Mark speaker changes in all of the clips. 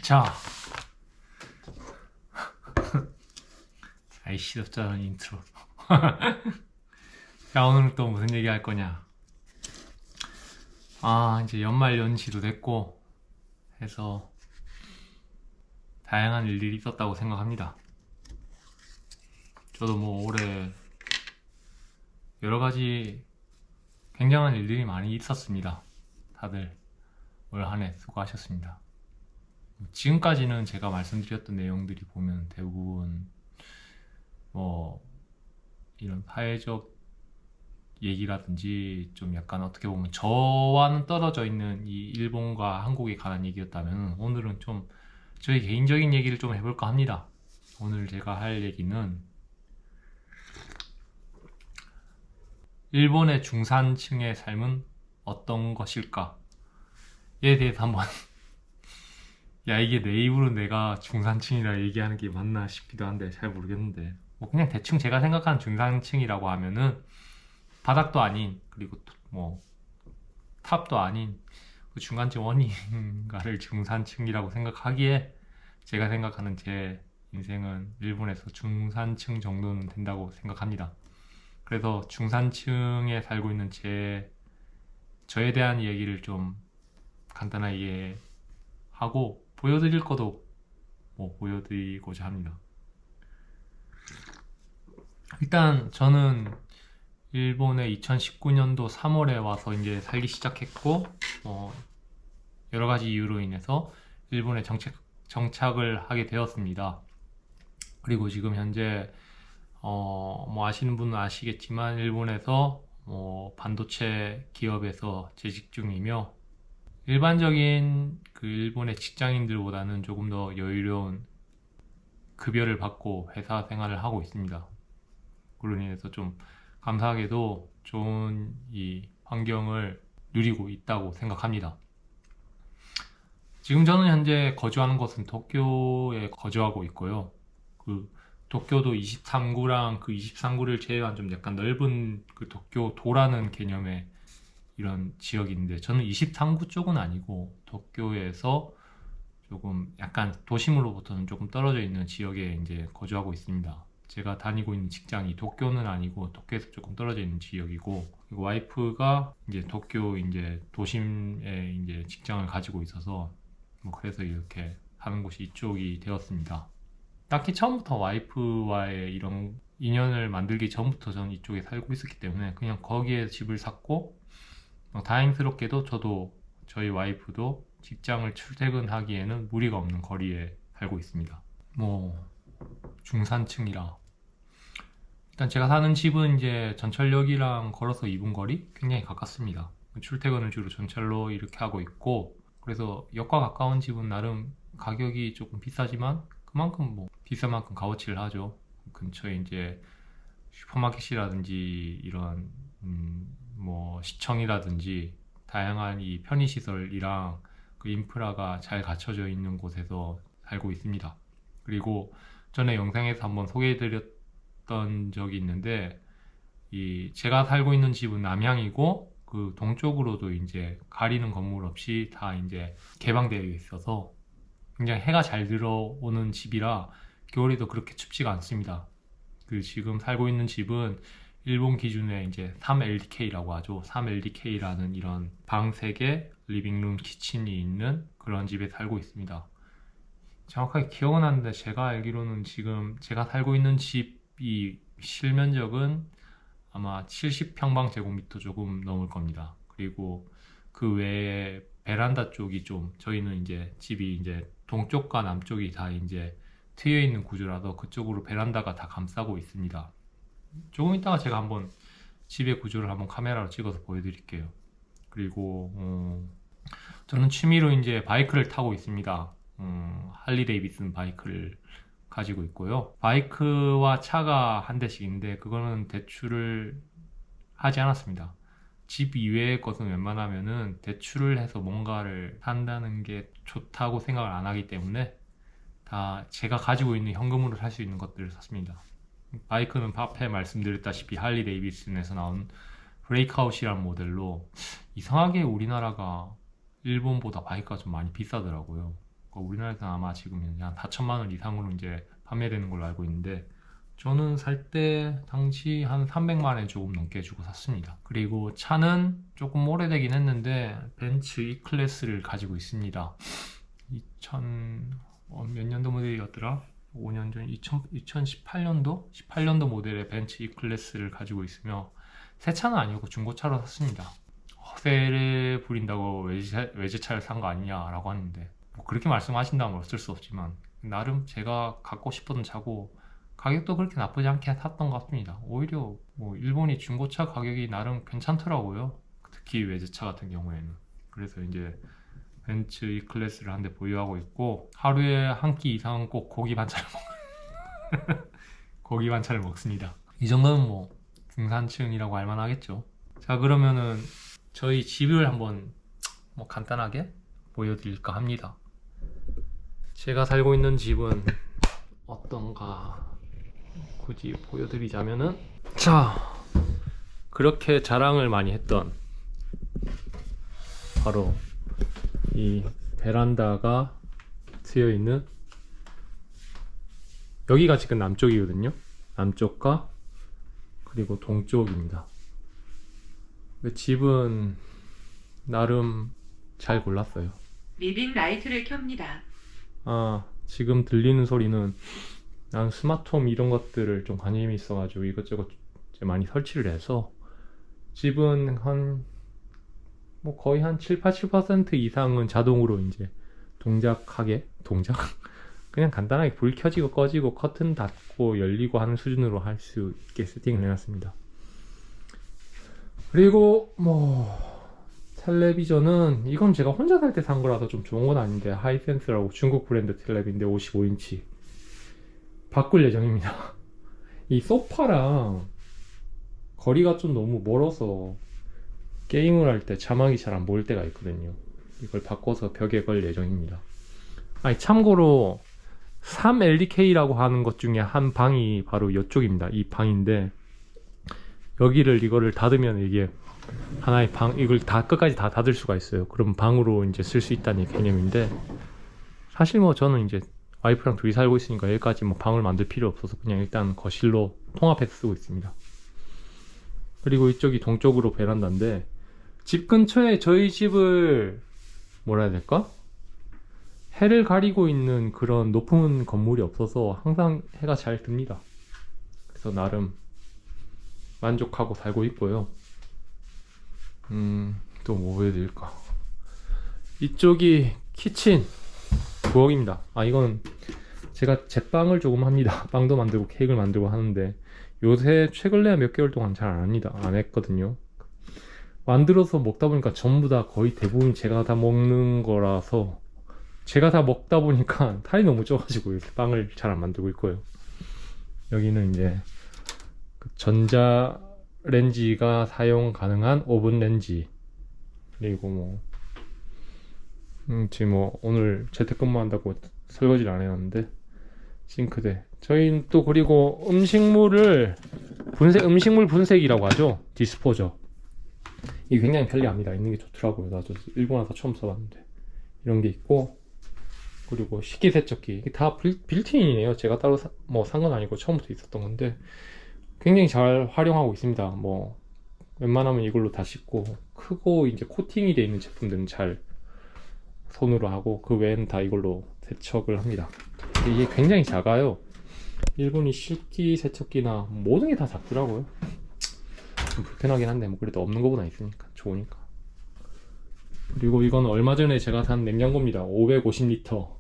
Speaker 1: 자, 아이 시덥잖아 인트로. 자, 오늘 또 무슨 얘기 할 거냐? 이제 연말 연시도 됐고 해서 다양한 일들이 있었다고 생각합니다. 저도 뭐 올해 여러 가지 굉장한 일들이 많이 있었습니다. 다들 올 한 해 수고하셨습니다. 지금까지는 제가 말씀드렸던 내용들이 보면 대부분 뭐 이런 사회적 얘기라든지 좀 약간 어떻게 보면 저와는 떨어져 있는 이 일본과 한국에 관한 얘기였다면, 오늘은 좀 저희 개인적인 얘기를 좀 해볼까 합니다. 오늘 제가 할 얘기는 일본의 중산층의 삶은 어떤 것일까 에 대해서 한번 야, 이게 내 입으로 내가 중산층이라 얘기하는 게 맞나 싶기도 한데 잘 모르겠는데, 뭐 그냥 대충 제가 생각하는 중산층이라고 하면은 바닥도 아닌, 그리고 뭐 탑도 아닌 그 중간쯤 원인가를 중산층이라고 생각하기에, 제가 생각하는 제 인생은 일본에서 중산층 정도는 된다고 생각합니다. 그래서 중산층에 살고 있는 저에 대한 얘기를 좀 간단하게 하고, 보여드릴 것도 뭐 보여드리고자 합니다. 일단 저는 일본에 2019년도 3월에 와서 이제 살기 시작했고, 여러 가지 이유로 인해서 일본에 정착을 하게 되었습니다. 그리고 지금 현재 뭐 아시는 분은 아시겠지만 일본에서 반도체 기업에서 재직 중이며, 일반적인 그 일본의 직장인들보다는 조금 더 여유로운 급여를 받고 회사 생활을 하고 있습니다. 그로 인해서 좀 감사하게도 좋은 이 환경을 누리고 있다고 생각합니다. 지금 저는 현재 거주하는 곳은 도쿄에 거주하고 있고요. 그 도쿄도 23구랑 그 23구를 제외한 좀 약간 넓은 그 도쿄도라는 개념의 이런 지역인데, 저는 23구 쪽은 아니고 도쿄에서 조금 약간 도심으로부터는 조금 떨어져 있는 지역에 이제 거주하고 있습니다. 제가 다니고 있는 직장이 도쿄는 아니고 도쿄에서 조금 떨어져 있는 지역이고, 그리고 와이프가 이제 도쿄 이제 도심에 이제 직장을 가지고 있어서 뭐 그래서 이렇게 사는 곳이 이쪽이 되었습니다. 딱히 처음부터 와이프와의 이런 인연을 만들기 전부터 저는 이쪽에 살고 있었기 때문에 그냥 거기에 집을 샀고, 다행스럽게도 저희 와이프도 직장을 출퇴근하기에는 무리가 없는 거리에 살고 있습니다. 뭐 중산층이라, 일단 제가 사는 집은 이제 전철역이랑 걸어서 2분 거리, 굉장히 가깝습니다. 출퇴근을 주로 전철로 이렇게 하고 있고, 그래서 역과 가까운 집은 나름 가격이 조금 비싸지만 그만큼 뭐 비싼 만큼 값어치를 하죠. 근처에 이제 슈퍼마켓이라든지 이런 뭐 시청이라든지 다양한 이 편의시설이랑 그 인프라가 잘 갖춰져 있는 곳에서 살고 있습니다. 그리고 전에 영상에서 한번 소개해드렸던 적이 있는데, 제가 살고 있는 집은 남향이고 그 동쪽으로도 이제 가리는 건물 없이 다 이제 개방되어 있어서 굉장히 해가 잘 들어오는 집이라 겨울에도 그렇게 춥지가 않습니다. 그 지금 살고 있는 집은 일본 기준에 이제 3LDK라고 하죠. 3LDK라는 이런 방 3개, 리빙룸, 키친이 있는 그런 집에 살고 있습니다. 정확하게 기억은 안 나는데 제가 알기로는 지금 제가 살고 있는 집이 실면적은 아마 70평방제곱미터 조금 넘을 겁니다. 그리고 그 외에 베란다 쪽이 좀, 저희는 이제 집이 이제 동쪽과 남쪽이 다 이제 트여 있는 구조라서 그쪽으로 베란다가 다 감싸고 있습니다. 조금 이따가 제가 한번 집의 구조를 한번 카메라로 찍어서 보여드릴게요. 그리고 저는 취미로 이제 바이크를 타고 있습니다. 할리 데이비슨 바이크를 가지고 있고요. 바이크와 차가 한 대씩인데 그거는 대출을 하지 않았습니다. 집 이외의 것은 웬만하면은 대출을 해서 뭔가를 산다는 게 좋다고 생각을 안 하기 때문에 다 제가 가지고 있는 현금으로 살 수 있는 것들을 샀습니다. 바이크는 앞에 말씀드렸다시피 할리 데이비슨에서 나온 브레이크아웃이라는 모델로, 이상하게 우리나라가 일본보다 바이크가 좀 많이 비싸더라고요. 우리나라에서는 아마 지금 한 4천만 원 이상으로 이제 판매되는 걸로 알고 있는데, 저는 살 때 당시 한 300만 원 조금 넘게 주고 샀습니다. 그리고 차는 조금 오래되긴 했는데 벤츠 E클래스를 가지고 있습니다. 2000몇 년도 모델이었더라? 5년 전 2018년도? 18년도 모델의 벤츠 E클래스를 가지고 있으며, 새 차는 아니고 중고차로 샀습니다. 허세를 부린다고 외제차를 산 거 아니냐라고 하는데, 뭐 그렇게 말씀하신다면 어쩔 수 없지만 나름 제가 갖고 싶었던 차고 가격도 그렇게 나쁘지 않게 샀던 것 같습니다. 오히려 뭐 일본이 중고차 가격이 나름 괜찮더라고요. 특히 외제차 같은 경우에는. 그래서 이제 벤츠 E클래스를 한 대 보유하고 있고, 하루에 한 끼 이상은 꼭 고기 반찬을 고기 반찬을 먹습니다. 이 정도면 뭐 중산층이라고 할 만하겠죠. 자, 그러면은 저희 집을 한번 뭐 간단하게 보여드릴까 합니다. 제가 살고 있는 집은 어떤가 굳이 보여드리자면은, 자, 그렇게 자랑을 많이 했던 바로 이 베란다가 트여 있는, 여기가 지금 남쪽이거든요. 남쪽과 그리고 동쪽입니다. 근데 집은 나름 잘 골랐어요.
Speaker 2: 리빙 라이트를 켭니다.
Speaker 1: 아, 지금 들리는 소리는 난 스마트홈 이런 것들을 좀 관심이 있어가지고 이것저것 이제 많이 설치를 해서, 집은 뭐 거의 한 7, 80% 이상은 자동으로 이제 그냥 간단하게 불 켜지고 꺼지고 커튼 닫고 열리고 하는 수준으로 할 수 있게 세팅을 해놨습니다. 그리고 뭐 텔레비전은 이건 제가 혼자 살 때 산 거라서 좀 좋은 건 아닌데, 하이센스라고 중국 브랜드 텔레비인데 55인치 바꿀 예정입니다. 이 소파랑 거리가 좀 너무 멀어서 게임을 할 때 자막이 잘 안 보일 때가 있거든요. 이걸 바꿔서 벽에 걸 예정입니다. 아니, 참고로 3LDK라고 하는 것 중에 한 방이 바로 이쪽입니다. 이 방인데, 이거를 닫으면 이게 하나의 방, 이걸 다 끝까지 다 닫을 수가 있어요. 그럼 방으로 이제 쓸 수 있다는 개념인데, 사실 뭐 저는 이제 와이프랑 둘이 살고 있으니까 여기까지 뭐 방을 만들 필요 없어서 그냥 일단 거실로 통합해서 쓰고 있습니다. 그리고 이쪽이 동쪽으로 베란다인데, 집 근처에 저희 집을 뭐라 해야 될까? 해를 가리고 있는 그런 높은 건물이 없어서 항상 해가 잘 듭니다. 그래서 나름 만족하고 살고 있고요. 또 뭐 보여드릴까? 이쪽이 키친 부엌입니다. 아, 이건 제가 제빵을 조금 합니다. 빵도 만들고 케이크를 만들고 하는데, 요새 최근에 몇 개월 동안 잘 안 합니다. 안 했거든요. 만들어서 먹다 보니까 전부 다 거의 대부분 제가 다 먹는 거라서, 제가 다 먹다 보니까 탈이 너무 쪄가지고 이렇게 빵을 잘 안 만들고 있고요. 여기는 이제 전자레인지가 사용 가능한 오븐 렌지, 그리고 뭐 지금 뭐 오늘 재택근무한다고 설거지를 안 해놨는데 싱크대. 저희는 또 그리고 음식물 분쇄기라고 하죠. 디스포저. 이게 굉장히 편리합니다. 있는 게 좋더라고요. 나도 일본 와서 처음 써봤는데 이런 게 있고, 그리고 식기세척기. 이게 다 빌트인이네요. 제가 따로 뭐 산 건 아니고 처음부터 있었던 건데 굉장히 잘 활용하고 있습니다. 뭐 웬만하면 이걸로 다 씻고, 크고 이제 코팅이 되어 있는 제품들은 잘 손으로 하고, 그 외에는 다 이걸로 세척을 합니다. 이게 굉장히 작아요. 일본이 식기세척기나 모든 게 다 작더라고요. 좀 불편하긴 한데 뭐 그래도 없는 거보다 있으니까 좋으니까. 그리고 이건 얼마 전에 제가 산 냉장고입니다. 550리터.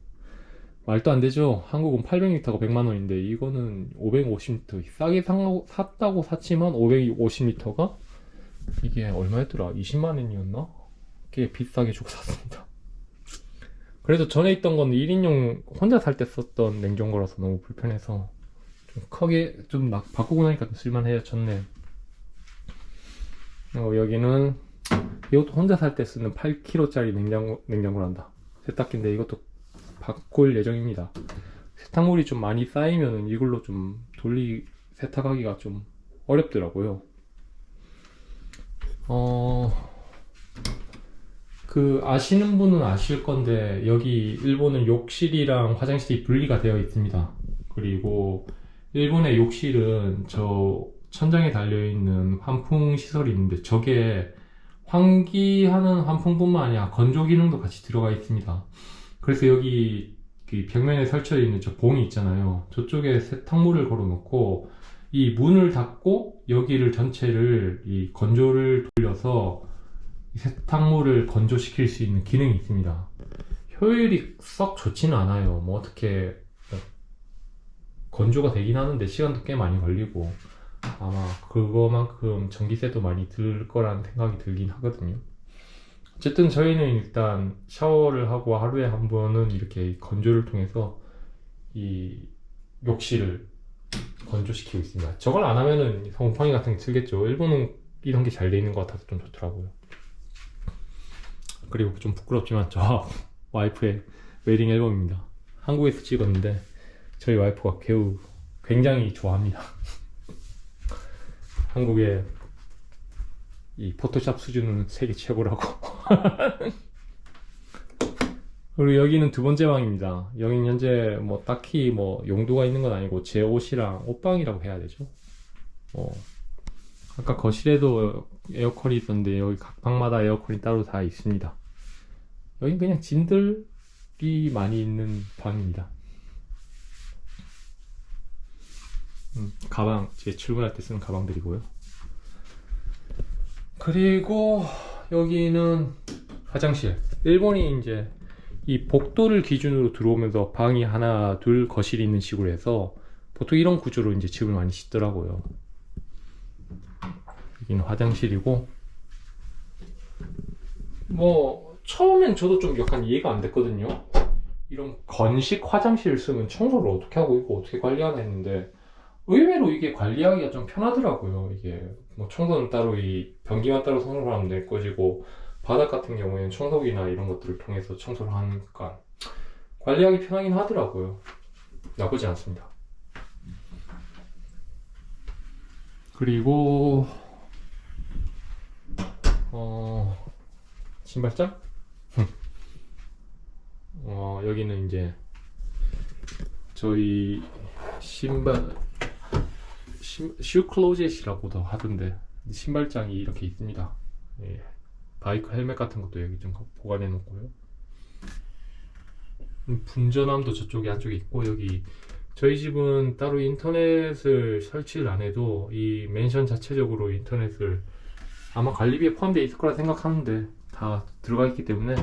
Speaker 1: 말도 안 되죠. 한국은 800리터가 100만 원인데 이거는 550리터. 싸게 샀다고 샀지만 550리터가 이게 얼마였더라? 20만 원이었나? 꽤 비싸게 주고 샀습니다. 그래도 전에 있던 건 1인용 혼자 살 때 썼던 냉장고라서 너무 불편해서 좀 크게 좀 막 바꾸고 나니까 쓸만해졌네. 여기는 이것도 혼자 살 때 쓰는 8kg짜리 냉장고란다. 세탁기인데 이것도 바꿀 예정입니다. 세탁물이 좀 많이 쌓이면 이걸로 좀 세탁하기가 좀 어렵더라고요. 그 아시는 분은 아실 건데 여기 일본은 욕실이랑 화장실이 분리가 되어 있습니다. 그리고 일본의 욕실은 저 천장에 달려있는 환풍 시설이 있는데 저게 환기하는 환풍뿐만 아니라 건조 기능도 같이 들어가 있습니다. 그래서 여기 그 벽면에 설치되어 있는 저 봉이 있잖아요. 저쪽에 세탁물을 걸어 놓고 이 문을 닫고 여기를 전체를 이 건조를 돌려서 이 세탁물을 건조시킬 수 있는 기능이 있습니다. 효율이 썩 좋지는 않아요. 뭐 어떻게 건조가 되긴 하는데 시간도 꽤 많이 걸리고 아마 그거만큼 전기세도 많이 들 거라는 생각이 들긴 하거든요. 어쨌든 저희는 일단 샤워를 하고 하루에 한 번은 이렇게 건조를 통해서 이 욕실을 건조시키고 있습니다. 저걸 안 하면은 곰팡이 같은 게 들겠죠. 일본은 이런 게 잘 돼 있는 것 같아서 좀 좋더라고요. 그리고 좀 부끄럽지만 저 와이프의 웨딩 앨범입니다. 한국에서 찍었는데 저희 와이프가 매우 굉장히 좋아합니다. 한국의 이 포토샵 수준은 세계 최고라고. 그리고 여기는 두 번째 방입니다. 여기는 현재 뭐 딱히 뭐 용도가 있는 건 아니고 제 옷이랑 옷방이라고 해야 되죠. 아까 거실에도 에어컨이 있었는데 여기 각 방마다 에어컨이 따로 다 있습니다. 여긴 그냥 짐들이 많이 있는 방입니다. 가방, 제 출근할 때 쓰는 가방들이고요. 그리고 여기는 화장실. 일본이 이제 이 복도를 기준으로 들어오면서 방이 하나, 둘, 거실이 있는 식으로 해서 보통 이런 구조로 이제 집을 많이 짓더라고요. 여기는 화장실이고, 뭐 처음엔 저도 좀 약간 이해가 안 됐거든요. 이런 건식 화장실을 쓰면 청소를 어떻게 하고 이거 어떻게 관리하나 했는데 의외로 이게 관리하기가 좀 편하더라고요. 이게 뭐 청소는 따로 이 변기만 따로 청소를 하면 될 것이고 바닥 같은 경우에는 청소기나 이런 것들을 통해서 청소를 하니까 관리하기 편하긴 하더라고요. 나쁘지 않습니다. 그리고 신발장? 여기는 이제 저희 슈 클로젯이라고도 하던데 신발장이 이렇게 있습니다. 예. 바이크 헬멧 같은 것도 여기 좀 보관해 놓고요. 분전함도 저쪽에 안쪽에 있고 여기 저희 집은 따로 인터넷을 설치를 안 해도 이 맨션 자체적으로 인터넷을 아마 관리비에 포함되어 있을 거라 생각하는데 다 들어가 있기 때문에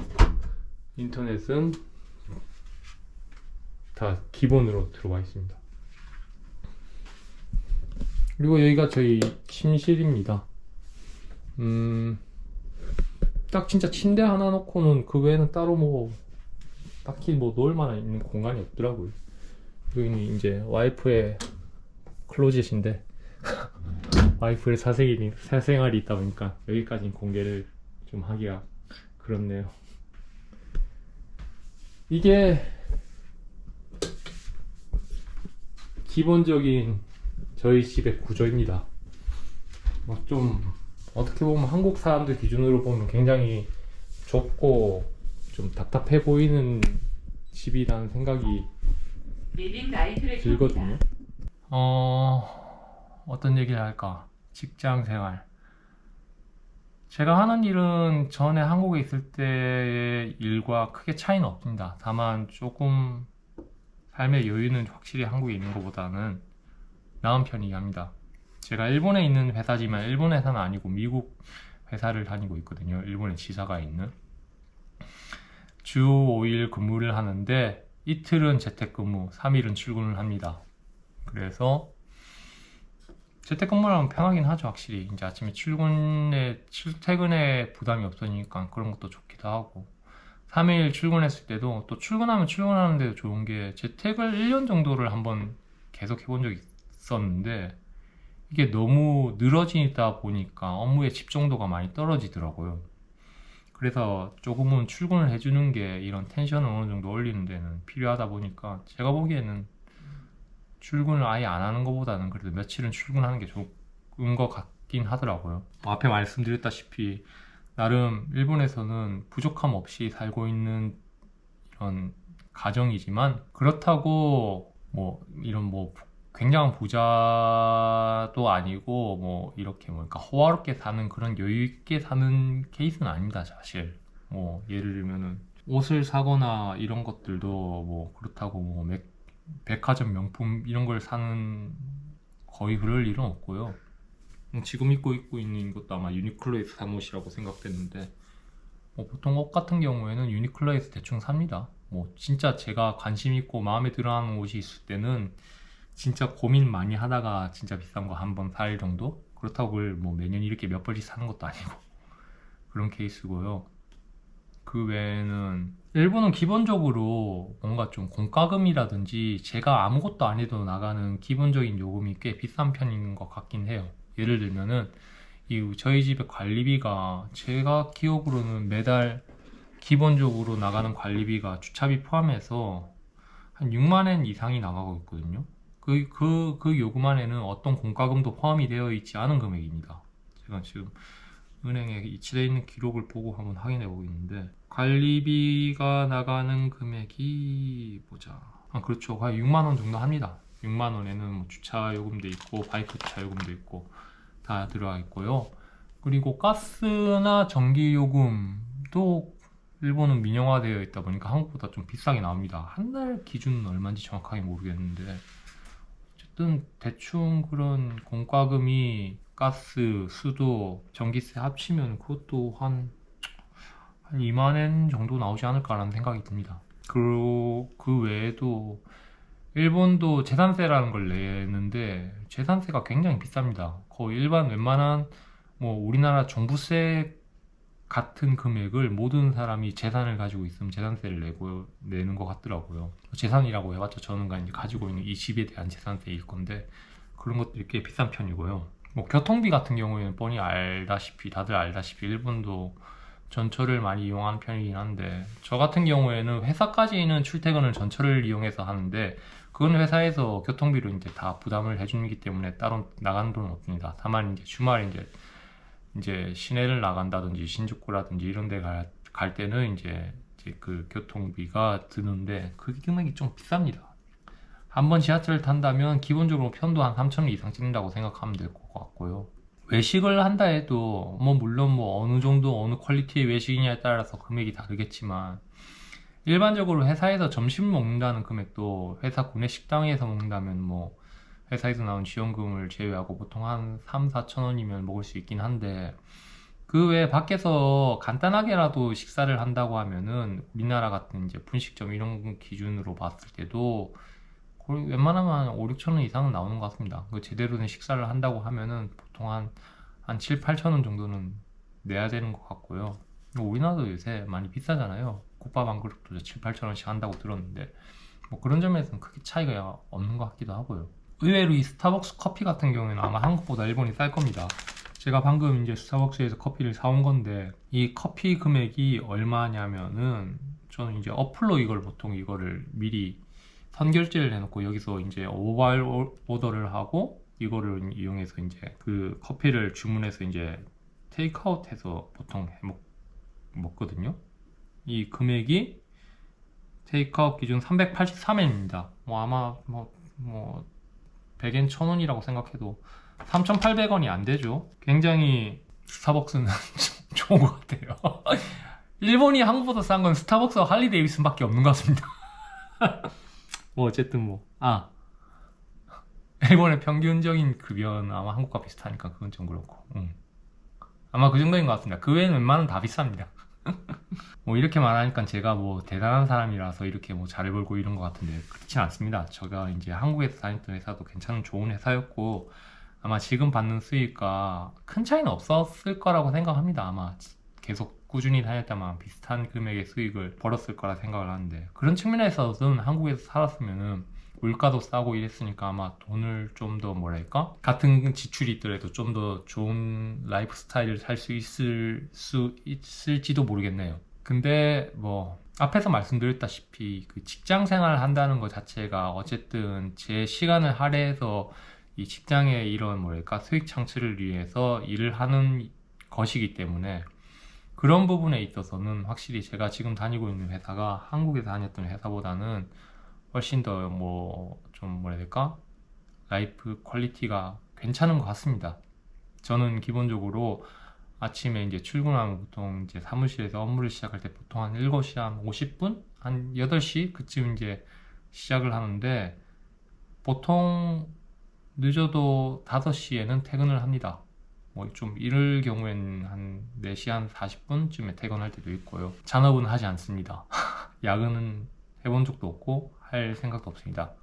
Speaker 1: 인터넷은 다 기본으로 들어와 있습니다. 그리고 여기가 저희 침실입니다. 딱 진짜 침대 하나 놓고는 그 외에는 따로 뭐 딱히 뭐 놓을 만한 있는 공간이 없더라고요. 여기는 이제 와이프의 클로젯인데 와이프의 사생활이 있다 보니까 여기까지 공개를 좀 하기가 그렇네요. 이게 기본적인 저희 집의 구조입니다. 좀 어떻게 보면 한국 사람들 기준으로 보면 굉장히 좁고 좀 답답해 보이는 집이라는 생각이
Speaker 2: 리빙 라이트를
Speaker 1: 들거든요.
Speaker 2: 켭니다.
Speaker 1: 어떤 얘기를 할까? 직장 생활. 제가 하는 일은 전에 한국에 있을 때의 일과 크게 차이는 없습니다. 다만 조금 삶의 여유는 확실히 한국에 있는 것보다는 나은 편이긴 합니다. 제가 일본에 있는 회사지만 일본 회사는 아니고 미국 회사를 다니고 있거든요. 일본에 지사가 있는. 주 5일 근무를 하는데 이틀은 재택근무, 3일은 출근을 합니다. 그래서 재택근무를 하면 편하긴 하죠. 확실히 이제 아침에 출퇴근에 부담이 없으니까 그런 것도 좋기도 하고 3일 출근했을 때도 또 출근하면 출근하는데도 좋은 게 재택을 1년 정도를 한번 계속 해본 적이 있었는데 이게 너무 늘어지다 보니까 업무의 집중도가 많이 떨어지더라고요. 그래서 조금은 출근을 해주는 게 이런 텐션을 어느 정도 올리는 데는 필요하다 보니까 제가 보기에는 출근을 아예 안 하는 것보다는 그래도 며칠은 출근하는 게 좋은 것 같긴 하더라고요. 앞에 말씀드렸다시피 나름 일본에서는 부족함 없이 살고 있는 이런 가정이지만, 그렇다고 뭐 이런 뭐 굉장한 부자도 아니고 뭐 이렇게 뭐니까 호화롭게 사는 그런 여유 있게 사는 케이스는 아닙니다, 사실. 뭐 예를 들면은 옷을 사거나 이런 것들도 뭐 그렇다고 뭐 백화점 명품 이런 걸 사는 거의 그럴 일은 없고요. 지금 입고 있는 것도 아마 유니클로에서 산 옷이라고 생각되는데, 뭐 보통 옷 같은 경우에는 유니클로에서 대충 삽니다. 뭐 진짜 제가 관심 있고 마음에 들어하는 옷이 있을 때는 진짜 고민 많이 하다가 진짜 비싼 거 한 번 살 정도? 그렇다고 그걸 뭐 매년 이렇게 몇 벌씩 사는 것도 아니고 그런 케이스고요. 그 외에는 일본은 기본적으로 뭔가 좀 공과금이라든지 제가 아무것도 안 해도 나가는 기본적인 요금이 꽤 비싼 편인 것 같긴 해요. 예를 들면은 저희 집의 관리비가 제가 기억으로는 매달 기본적으로 나가는 관리비가 주차비 포함해서 한 6만 엔 이상이 나가고 있거든요. 그 요금 안에는 어떤 공과금도 포함이 되어 있지 않은 금액입니다. 제가 지금 은행에 이체되어 있는 기록을 보고 한번 확인해 보고 있는데, 관리비가 나가는 금액이 보자. 그렇죠. 거의 6만 원 정도 합니다. 6만 원에는 뭐 주차 요금도 있고 바이크 주차 요금도 있고 다 들어가 있고요. 그리고 가스나 전기 요금도 일본은 민영화되어 있다 보니까 한국보다 좀 비싸게 나옵니다. 한 달 기준은 얼마인지 정확하게 모르겠는데, 어쨌든 대충 그런 공과금이 가스, 수도, 전기세 합치면 그것도 한 2만 엔 정도 나오지 않을까라는 생각이 듭니다. 그리고 그 외에도 일본도 재산세라는 걸 내는데 재산세가 굉장히 비쌉니다. 거의 일반 웬만한 뭐 우리나라 종부세 같은 금액을 모든 사람이 재산을 가지고 있으면 재산세를 내는 것 같더라고요. 재산이라고 해봤자 저는 이제 가지고 있는 이 집에 대한 재산세일 건데, 그런 것들이 꽤 비싼 편이고요. 뭐 교통비 같은 경우에는 다들 알다시피 일본도 전철을 많이 이용하는 편이긴 한데, 저 같은 경우에는 회사까지는 출퇴근을 전철을 이용해서 하는데 그건 회사에서 교통비로 이제 다 부담을 해주기 때문에 따로 나가는 돈은 없습니다. 다만 이제 주말에 이제 시내를 나간다든지 신주쿠라든지 이런 데 갈 때는 이제 그 교통비가 드는데 그 금액이 좀 비쌉니다. 한 번 지하철을 탄다면 기본적으로 편도 한 3,000원 이상 찍는다고 생각하면 될 것 같고요. 외식을 한다 해도 뭐 물론 뭐 어느 정도 어느 퀄리티의 외식이냐에 따라서 금액이 다르겠지만, 일반적으로 회사에서 점심 먹는다는 금액도 회사 구내 식당에서 먹는다면 뭐 회사에서 나온 지원금을 제외하고 보통 한 3, 4천 원이면 먹을 수 있긴 한데, 그 외에 밖에서 간단하게라도 식사를 한다고 하면은 우리나라 같은 이제 분식점 이런 기준으로 봤을 때도 거의 웬만하면 5, 6천 원 이상은 나오는 것 같습니다. 그 제대로 된 식사를 한다고 하면은 보통 한 7, 8천 원 정도는 내야 되는 것 같고요. 우리나라도 요새 많이 비싸잖아요. 국밥 한 그릇도 7, 8천 원씩 한다고 들었는데 뭐 그런 점에서는 크게 차이가 없는 것 같기도 하고요. 의외로 이 스타벅스 커피 같은 경우에는 아마 한국보다 일본이 쌀 겁니다. 제가 방금 이제 스타벅스에서 커피를 사온 건데, 이 커피 금액이 얼마냐면은 저는 이제 어플로 보통 이거를 미리 선결제를 해놓고 여기서 이제 모바일 오더를 하고 이거를 이용해서 이제 그 커피를 주문해서 이제 테이크아웃해서 보통 먹거든요. 이 금액이 테이크아웃 기준 383엔입니다. 뭐 아마 뭐 100엔 1000원이라고 생각해도 3,800원이 안 되죠. 굉장히 스타벅스는 좋은 것 같아요. 일본이 한국보다 싼 건 스타벅스와 할리 데이비슨 밖에 없는 것 같습니다. 뭐 어쨌든 일본의 평균적인 급여는 아마 한국과 비슷하니까 그건 좀 그렇고, 아마 그 정도인 것 같습니다. 그 외에는 웬만하면 다 비쌉니다. 뭐 이렇게 말하니까 제가 뭐 대단한 사람이라서 이렇게 뭐 잘 벌고 이런 것 같은데 그렇진 않습니다. 제가 이제 한국에서 다녔던 회사도 괜찮은 좋은 회사였고, 아마 지금 받는 수익과 큰 차이는 없었을 거라고 생각합니다. 아마 계속 꾸준히 다녔다면 비슷한 금액의 수익을 벌었을 거라 생각을 하는데, 그런 측면에서는 한국에서 살았으면은 물가도 싸고 이랬으니까 아마 돈을 좀 더 뭐랄까 같은 지출이 있더라도 좀 더 좋은 라이프 스타일을 살 수 있을지도 모르겠네요. 근데 뭐 앞에서 말씀드렸다시피 그 직장 생활을 한다는 것 자체가 어쨌든 제 시간을 할애해서 이 직장의 이런 뭐랄까 수익 창출을 위해서 일을 하는 것이기 때문에 그런 부분에 있어서는 확실히 제가 지금 다니고 있는 회사가 한국에 다녔던 회사보다는 훨씬 더 좀 뭐라 해야 될까? 라이프 퀄리티가 괜찮은 것 같습니다. 저는 기본적으로 아침에 이제 출근하면 보통 이제 사무실에서 업무를 시작할 때 보통 한 7시 한 50분? 한 8시? 그쯤 이제 시작을 하는데 보통 늦어도 5시에는 퇴근을 합니다. 뭐 좀 이럴 경우에는 한 4시 한 40분쯤에 퇴근할 때도 있고요. 잔업은 하지 않습니다. 야근은 해본 적도 없고 할 생각도 없습니다.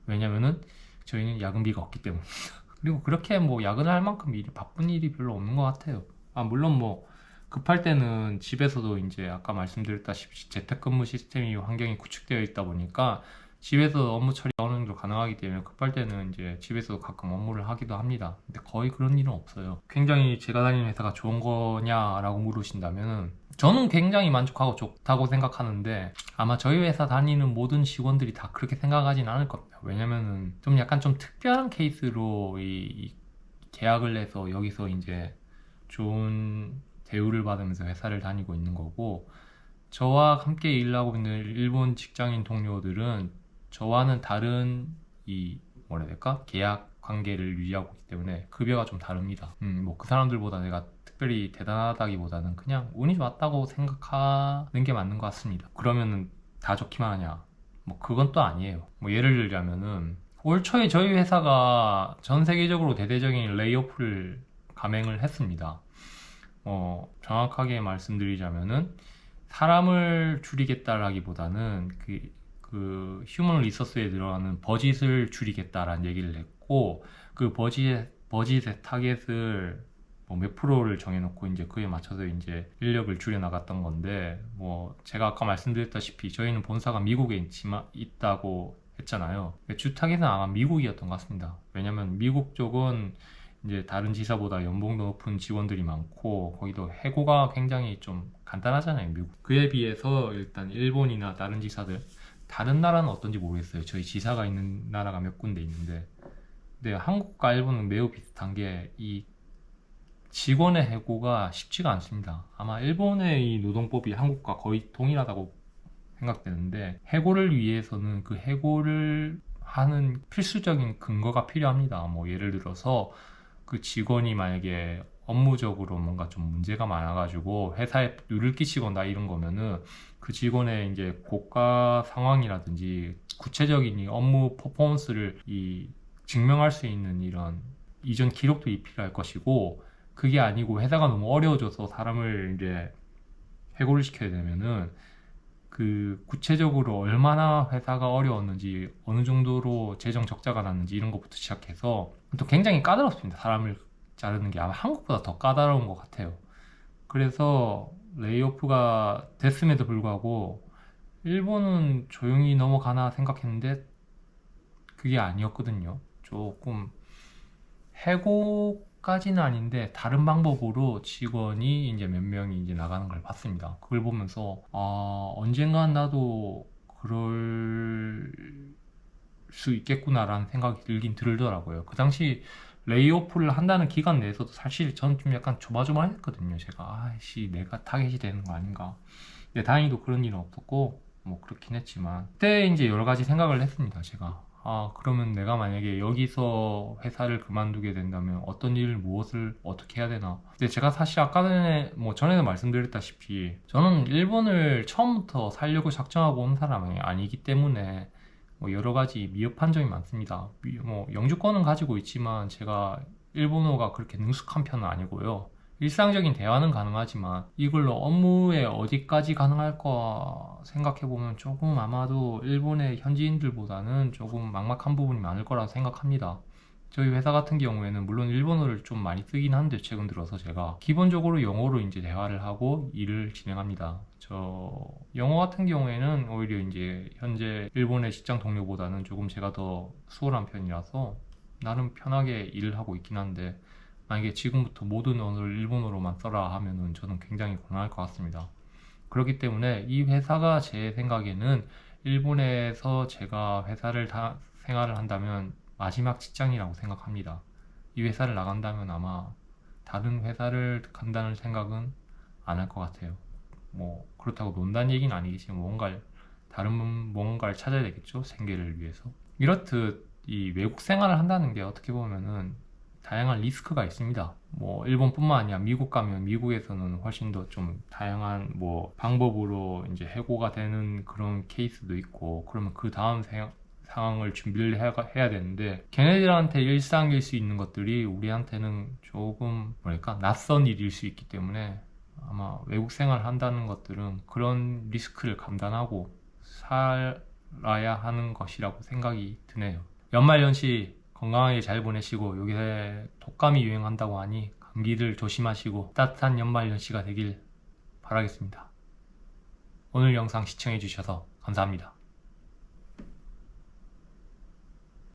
Speaker 1: 왜냐면은 저희는 야근비가 없기 때문입니다. 그리고 그렇게 뭐 야근을 할 만큼 바쁜 일이 별로 없는 것 같아요. 물론 뭐 급할 때는 집에서도 이제 아까 말씀드렸다시피 재택근무 시스템이 환경이 구축되어 있다 보니까 집에서 업무 처리 어느 정도 가능하기 때문에 급할 때는 이제 집에서도 가끔 업무를 하기도 합니다. 근데 거의 그런 일은 없어요. 굉장히 제가 다니는 회사가 좋은 거냐라고 물으신다면 저는 굉장히 만족하고 좋다고 생각하는데 아마 저희 회사 다니는 모든 직원들이 다 그렇게 생각하진 않을 겁니다. 왜냐면은 좀 약간 좀 특별한 케이스로 이 계약을 해서 여기서 이제 좋은 대우를 받으면서 회사를 다니고 있는 거고, 저와 함께 일하고 있는 일본 직장인 동료들은 저와는 다른 뭐라 해야 될까? 계약 관계를 유지하고 있기 때문에 급여가 좀 다릅니다. 뭐 그 사람들보다 내가 특별히 대단하다기보다는 그냥 운이 좋았다고 생각하는 게 맞는 것 같습니다. 그러면은 다 좋기만 하냐? 뭐 그건 또 아니에요. 뭐 예를 들자면은 올 초에 저희 회사가 전 세계적으로 대대적인 레이오프를 감행을 했습니다. 정확하게 말씀드리자면은 사람을 줄이겠다라기보다는 그 휴먼 리소스에 들어가는 버짓을 줄이겠다라는 얘기를 했고, 그 버짓의 타겟을 몇 프로를 정해놓고 이제 그에 맞춰서 이제 인력을 줄여 나갔던 건데, 제가 아까 말씀드렸다시피 저희는 본사가 미국에 있다고 했잖아요. 주 타겟은 아마 미국이었던 것 같습니다. 왜냐면 미국 쪽은 이제 다른 지사보다 연봉도 높은 직원들이 많고 거기도 해고가 굉장히 좀 간단하잖아요, 미국. 그에 비해서 일단 일본이나 다른 지사들, 다른 나라는 어떤지 모르겠어요. 저희 지사가 있는 나라가 몇 군데 있는데, 근데 한국과 일본은 매우 비슷한 게 이 직원의 해고가 쉽지가 않습니다. 아마 일본의 이 노동법이 한국과 거의 동일하다고 생각되는데, 해고를 위해서는 그 해고를 하는 필수적인 근거가 필요합니다. 예를 들어서 그 직원이 만약에 업무적으로 뭔가 좀 문제가 많아가지고 회사에 누를 끼치거나 이런 거면은 그 직원의 이제 고가 상황이라든지 구체적인 이 업무 퍼포먼스를 증명할 수 있는 이런 이전 기록도 필요할 것이고, 그게 아니고 회사가 너무 어려워져서 사람을 이제 해고를 시켜야 되면은 그 구체적으로 얼마나 회사가 어려웠는지, 어느 정도로 재정 적자가 났는지 이런 것부터 시작해서 또 굉장히 까다롭습니다. 사람을 자르는 게 아마 한국보다 더 까다로운 것 같아요. 그래서 레이오프가 됐음에도 불구하고 일본은 조용히 넘어가나 생각했는데 그게 아니었거든요. 조금 해고까지는 아닌데 다른 방법으로 직원이 이제 몇 명이 이제 나가는 걸 봤습니다. 그걸 보면서 언젠간 나도 그럴 수 있겠구나라는 생각이 들더라고요. 그 당시 레이오프를 한다는 기간 내에서도 사실 저는 좀 약간 조마조마했거든요. 제가 내가 타겟이 되는 거 아닌가. 근데 다행히도 그런 일은 없었고 뭐 그렇긴 했지만 그때 이제 여러 가지 생각을 했습니다. 제가 그러면 내가 만약에 여기서 회사를 그만두게 된다면 어떤 일을 무엇을 어떻게 해야 되나. 근데 제가 사실 아까 전에 전에도 말씀드렸다시피 저는 일본을 처음부터 살려고 작정하고 온 사람이 아니기 때문에 여러 가지 미흡한 점이 많습니다. 영주권은 가지고 있지만 제가 일본어가 그렇게 능숙한 편은 아니고요. 일상적인 대화는 가능하지만 이걸로 업무에 어디까지 가능할까 생각해보면 조금 아마도 일본의 현지인들보다는 조금 막막한 부분이 많을 거라고 생각합니다. 저희 회사 같은 경우에는 물론 일본어를 좀 많이 쓰긴 하는데 최근 들어서 제가 기본적으로 영어로 이제 대화를 하고 일을 진행합니다. 영어 같은 경우에는 오히려 이제 현재 일본의 직장 동료보다는 조금 제가 더 수월한 편이라서 나름 편하게 일을 하고 있긴 한데, 만약에 지금부터 모든 언어를 일본어로만 써라 하면은 저는 굉장히 곤란할 것 같습니다. 그렇기 때문에 이 회사가 제 생각에는 일본에서 제가 생활을 한다면 마지막 직장이라고 생각합니다. 이 회사를 나간다면 아마 다른 회사를 간다는 생각은 안 할 것 같아요. 뭐 그렇다고 논다는 얘기는 아니겠지만 뭔가를 찾아야 되겠죠. 생계를 위해서. 이렇듯 이 외국 생활을 한다는 게 어떻게 보면은 다양한 리스크가 있습니다. 뭐 일본뿐만 아니라 미국 가면 미국에서는 훨씬 더 좀 다양한 뭐 방법으로 이제 해고가 되는 그런 케이스도 있고, 그러면 그 다음 상황을 준비를 해야 되는데, 걔네들한테 일상일 수 있는 것들이 우리한테는 조금 뭐랄까 낯선 일일 수 있기 때문에 아마 외국 생활을 한다는 것들은 그런 리스크를 감단하고 살아야 하는 것이라고 생각이 드네요. 연말연시 건강하게 잘 보내시고, 요새 독감이 유행한다고 하니 감기들 조심하시고 따뜻한 연말연시가 되길 바라겠습니다. 오늘 영상 시청해주셔서 감사합니다.